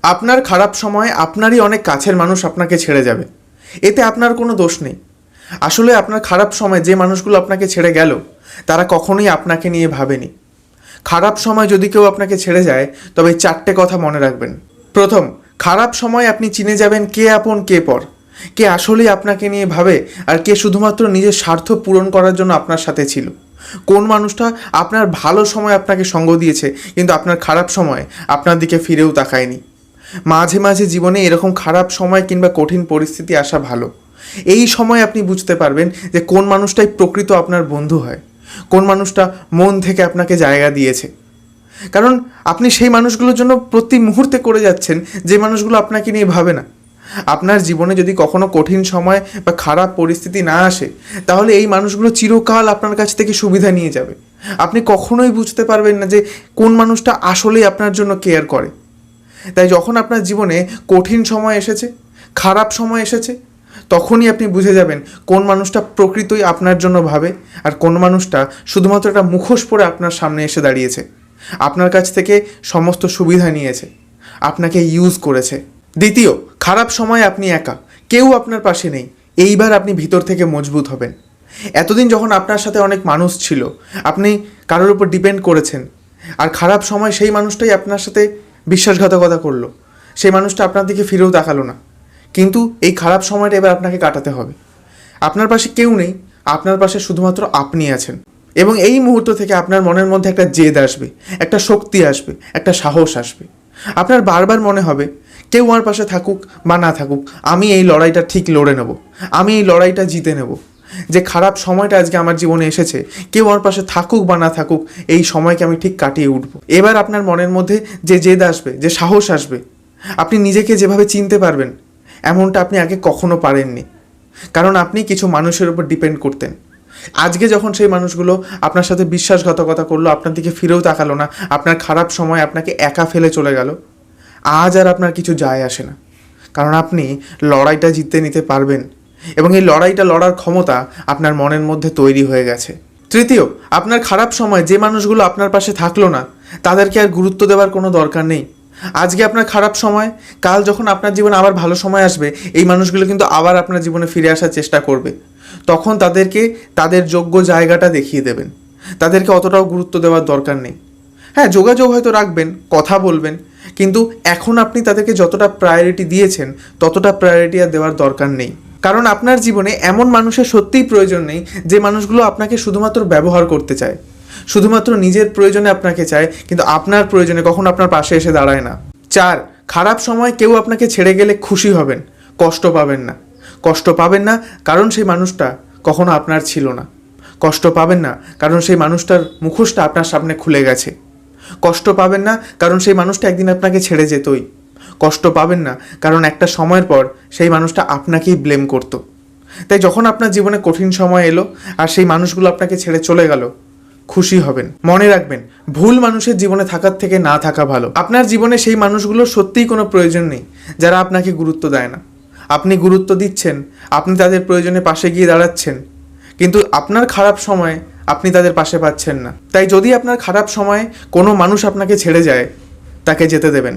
আপনার খারাপ সময়ে আপনারই অনেক কাছের মানুষ আপনাকে ছেড়ে যাবে, এতে আপনার কোনো দোষ নেই। আসলে আপনার খারাপ সময় যে মানুষগুলো আপনাকে ছেড়ে গেল তারা কখনোই আপনাকে নিয়ে ভাবেনি। খারাপ সময় যদি কেউ আপনাকে ছেড়ে যায় তবে এই 4টে কথা মনে রাখবেন। প্রথম, খারাপ সময় আপনি চিনে যাবেন কে আপন কে পর, কে আসলেই আপনাকে নিয়ে ভাবে আর কে শুধুমাত্র নিজের স্বার্থ পূরণ করার জন্য আপনার সাথে ছিল। কোন মানুষটা আপনার ভালো সময় আপনাকে সঙ্গ দিয়েছে কিন্তু আপনার খারাপ সময় আপনার দিকে ফিরেও তাকায়নি। মাঝে মাঝে জীবনে এরকম খারাপ সময় কিংবা কঠিন পরিস্থিতি আসা ভালো। এই সময় আপনি বুঝতে পারবেন যে কোন মানুষটাই প্রকৃত আপনার বন্ধু হয়, কোন মানুষটা মন থেকে আপনাকে জায়গা দিয়েছে। কারণ আপনি সেই মানুষগুলোর জন্য প্রতি মুহূর্তে করে যাচ্ছেন যে মানুষগুলো আপনাকে নিয়ে ভাবে না। আপনার জীবনে যদি কখনো কঠিন সময় বা খারাপ পরিস্থিতি না আসে তাহলে এই মানুষগুলো চিরকাল আপনার কাছ থেকে সুবিধা নিয়ে যাবে। আপনি কখনোই বুঝতে পারবেন না যে কোন মানুষটা আসলেই আপনার জন্য কেয়ার করে। তাই যখন আপনার জীবনে কঠিন সময় এসেছে, খারাপ সময় এসেছে, তখনই আপনি বুঝে যাবেন কোন মানুষটা প্রকৃতই আপনার জন্য ভাবে আর কোন মানুষটা শুধুমাত্র একটা মুখোশ পরে আপনার সামনে এসে দাঁড়িয়েছে, আপনার কাছ থেকে সমস্ত সুবিধা নিয়েছে, আপনাকে ইউজ করেছে। দ্বিতীয়, খারাপ সময় আপনি একা, কেউ আপনার পাশে নেই। এইবার আপনি ভিতর থেকে মজবুত হবেন। এতদিন যখন আপনার সাথে অনেক মানুষ ছিল, আপনি কারোর উপর ডিপেন্ড করেছেন, আর খারাপ সময় সেই মানুষটাই আপনার সাথে বিশ্বাসঘাতকতা করলো, সেই মানুষটা আপনার দিকে ফিরেও তাকালো না। কিন্তু এই খারাপ সময়টা এবার আপনাকে কাটাতে হবে। আপনার পাশে কেউ নেই, আপনার পাশে শুধুমাত্র আপনি আছেন। এবং এই মুহূর্ত থেকে আপনার মনের মধ্যে একটা জেদ আসবে, একটা শক্তি আসবে, একটা সাহস আসবে। আপনার বারবার মনে হবে কেউ আমার পাশে থাকুক বা না থাকুক, আমি এই লড়াইটা ঠিক লড়ে নেব, আমি এই লড়াইটা জিতে নেব। যে খারাপ সময়টা আজকে আমার জীবনে এসেছে, কেউ আমার পাশে থাকুক বা না থাকুক, এই সময়কে আমি ঠিক কাটিয়ে উঠব। এবার আপনার মনের মধ্যে যে জেদ আসবে, যে সাহস আসবে, আপনি নিজেকে যেভাবে চিনতে পারবেন এমনটা আপনি আগে কখনো পারেননি। কারণ আপনি কিছু মানুষের উপর ডিপেন্ড করতেন। আজকে যখন সেই মানুষগুলো আপনার সাথে বিশ্বাসঘাতকতা করলো, আপনার দিকে ফিরেও তাকালো না, আপনার খারাপ সময় আপনাকে একা ফেলে চলে গেল, আজ আর আপনার কিছু যায় আসে না। কারণ আপনি লড়াইটা জিতে নিতে পারবেন এবং এই লড়াইটা লড়ার ক্ষমতা আপনার মনের মধ্যে তৈরি হয়ে গেছে। তৃতীয়, আপনার খারাপ সময় যে মানুষগুলো আপনার পাশে থাকলো না তাদেরকে আর গুরুত্ব দেওয়ার কোনো দরকার নেই। আজকে আপনার খারাপ সময়, কাল যখন আপনার জীবনে আবার ভালো সময় আসবে, এই মানুষগুলো কিন্তু আবার আপনার জীবনে ফিরে আসার চেষ্টা করবে। তখন তাদেরকে তাদের যোগ্য জায়গাটা দেখিয়ে দেবেন, তাদেরকে অতটাও গুরুত্ব দেওয়ার দরকার নেই। হ্যাঁ, যোগাযোগ হয়তো রাখবেন, কথা বলবেন, কিন্তু এখন আপনি তাদেরকে যতটা প্রায়োরিটি দিয়েছেন ততটা প্রায়োরিটি আর দেওয়ার দরকার নেই। কারণ আপনার জীবনে এমন মানুষের সত্যিই প্রয়োজন নেই যে মানুষগুলো আপনাকে শুধুমাত্র ব্যবহার করতে চায়, শুধুমাত্র নিজের প্রয়োজনে আপনাকে চায়, কিন্তু আপনার প্রয়োজনে কখনো আপনার পাশে এসে দাঁড়ায় না। 4, খারাপ সময় কেউ আপনাকে ছেড়ে গেলে খুশি হবেন, কষ্ট পাবেন না। কষ্ট পাবেন না কারণ সেই মানুষটা কখনো আপনার ছিল না। কষ্ট পাবেন না কারণ সেই মানুষটার মুখোশটা আপনার সামনে খুলে গেছে। কষ্ট পাবেন না কারণ সেই মানুষটা একদিন আপনাকে ছেড়ে যেতই। কষ্ট পাবেন না কারণ একটা সময়ের পর সেই মানুষটা আপনাকেই ব্লেম করতো। তাই যখন আপনার জীবনে কঠিন সময় এলো আর সেই মানুষগুলো আপনাকে ছেড়ে চলে গেল, খুশি হবেন। মনে রাখবেন, ভুল মানুষের জীবনে থাকার থেকে না থাকা ভালো। আপনার জীবনে সেই মানুষগুলোর সত্যিই কোনো প্রয়োজন নেই যারা আপনাকে গুরুত্ব দেয় না। আপনি গুরুত্ব দিচ্ছেন, আপনি তাদের প্রয়োজনে পাশে গিয়ে দাঁড়াচ্ছেন, কিন্তু আপনার খারাপ সময়ে আপনি তাদের পাশে পাচ্ছেন না। তাই যদি আপনার খারাপ সময়ে কোনো মানুষ আপনাকে ছেড়ে যায়, তাকে যেতে দেবেন।